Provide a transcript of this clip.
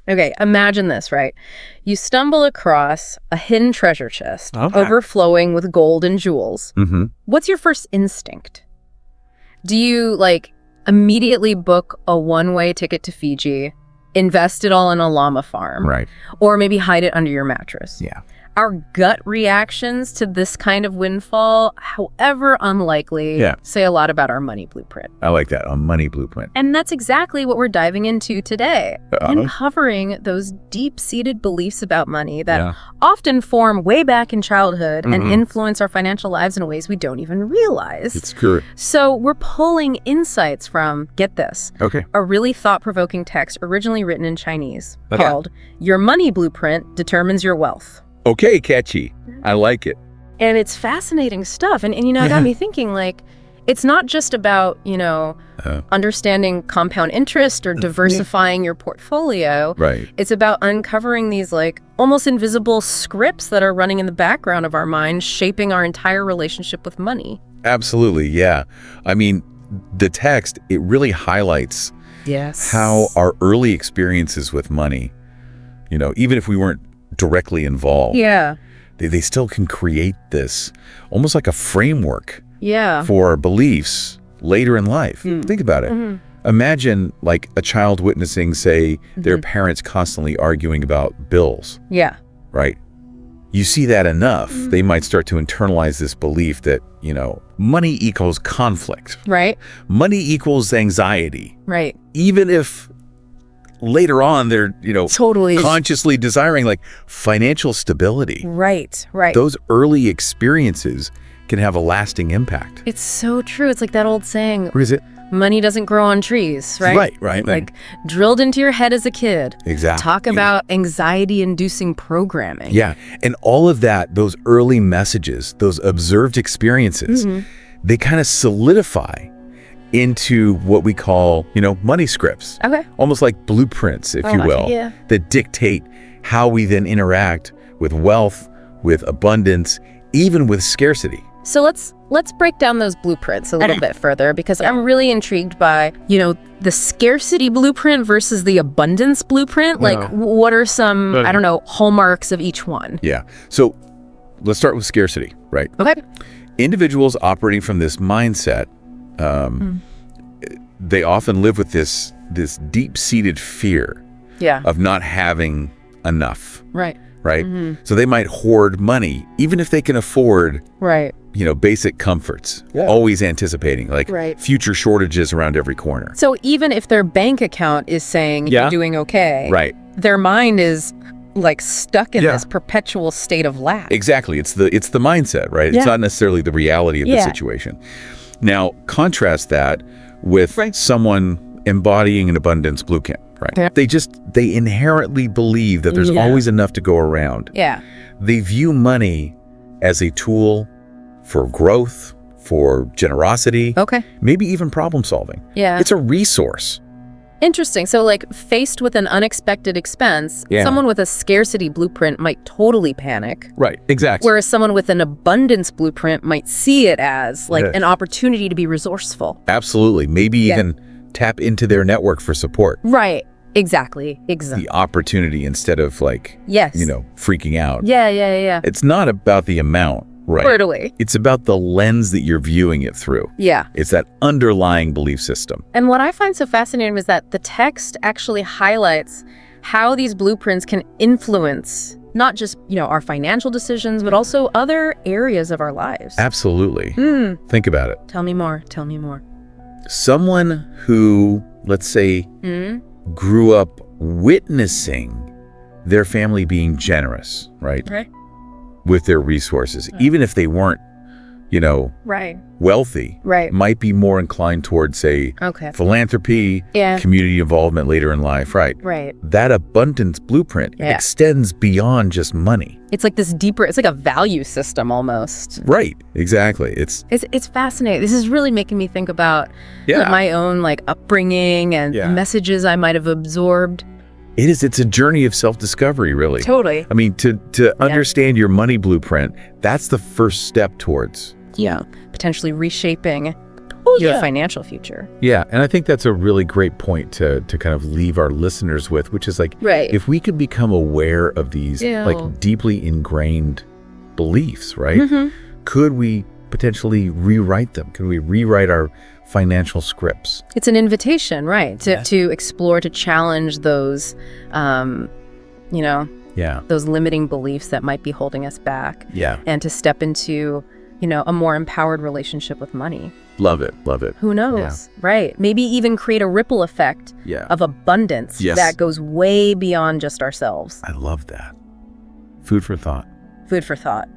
Okay, imagine this, right? You stumble across a hidden treasure chest overflowing with gold and jewels. What's your first instinct? Do you, like, immediately book a one-way ticket to Fiji, invest it all in a llama farm, Right. or maybe hide it under your mattress? Yeah. Our gut reactions to this kind of windfall, however unlikely, say a lot about our money blueprint. I like that, a money blueprint. And that's exactly what we're diving into today. Uncovering those deep-seated beliefs about money that often form way back in childhood and influence our financial lives in ways we don't even realize. It's true. So we're pulling insights from, get this, a really thought-provoking text originally written in Chinese called Your Money Blueprint Determines Your Wealth. Okay, catchy. I like it. And it's fascinating stuff. And you know, it got me thinking, like, it's not just about, you know, understanding compound interest or diversifying your portfolio. Right. It's about uncovering these, like, almost invisible scripts that are running in the background of our minds, shaping our entire relationship with money. Absolutely, yeah. I mean, the text, it really highlights how our early experiences with money, you know, even if we weren't directly involved, they still can create this almost like a framework for our beliefs later in life. Think about it. Imagine like a child witnessing, say, their parents constantly arguing about bills. Right? You see that enough, they might start to internalize this belief that, you know, money equals conflict. Right. Money equals anxiety. Right. Even if later on they're, you know, totally consciously desiring like financial stability. Right. Those early experiences can have a lasting impact. It's so true. It's like that old saying. What is it? Money doesn't grow on trees, right? Right. Like drilled into your head as a kid. Exactly. Talk about anxiety-inducing programming. Yeah. And all of that, those early messages, those observed experiences, they kind of solidify into what we call, you know, money scripts. Almost like blueprints, if you will, that dictate how we then interact with wealth, with abundance, even with scarcity. So let's break down those blueprints a little bit further, because I'm really intrigued by, you know, the scarcity blueprint versus the abundance blueprint. Like, what are some, I don't know, hallmarks of each one? Yeah. So let's start with scarcity, right? Individuals operating from this mindset, they often live with this deep-seated fear of not having enough. Right. So they might hoard money, even if they can afford, you know, basic comforts, always anticipating like future shortages around every corner. So even if their bank account is saying you're doing okay, their mind is like stuck in this perpetual state of lack. Exactly. It's the mindset, right? It's not necessarily the reality of the situation. Now, contrast that with someone embodying an abundance blueprint, right? They inherently believe that there's always enough to go around. They view money as a tool for growth, for generosity, maybe even problem solving. It's a resource. Interesting. So like faced with an unexpected expense, someone with a scarcity blueprint might totally panic. Right, exactly. Whereas someone with an abundance blueprint might see it as like an opportunity to be resourceful. Absolutely. Maybe even tap into their network for support. Right. Exactly. The opportunity instead of like, you know, freaking out. Yeah. It's not about the amount. Right. Totally. It's about the lens that you're viewing it through. It's that underlying belief system. And what I find so fascinating is that the text actually highlights how these blueprints can influence not just, you know, our financial decisions, but also other areas of our lives. Absolutely. Think about it. Tell me more. Someone who, let's say, grew up witnessing their family being generous, right? With their resources, even if they weren't, you know, wealthy, might be more inclined towards, say, philanthropy, community involvement later in life, That abundance blueprint extends beyond just money. It's like this deeper, it's like a value system almost. Right, exactly. It's fascinating. This is really making me think about my own like upbringing and the messages I might have absorbed. It's a journey of self-discovery, really. Totally. I mean, to understand your money blueprint, that's the first step towards. Potentially reshaping your financial future. Yeah, and I think that's a really great point to kind of leave our listeners with, which is like, if we could become aware of these like deeply ingrained beliefs, right? Could we potentially rewrite them? Could we rewrite our financial scripts? It's an invitation, right? To explore, to challenge those, those limiting beliefs that might be holding us back. Yeah. And to step into, a more empowered relationship with money. Love it. Love it. Who knows? Yeah. Right. Maybe even create a ripple effect of abundance that goes way beyond just ourselves. I love that. Food for thought. Food for thought.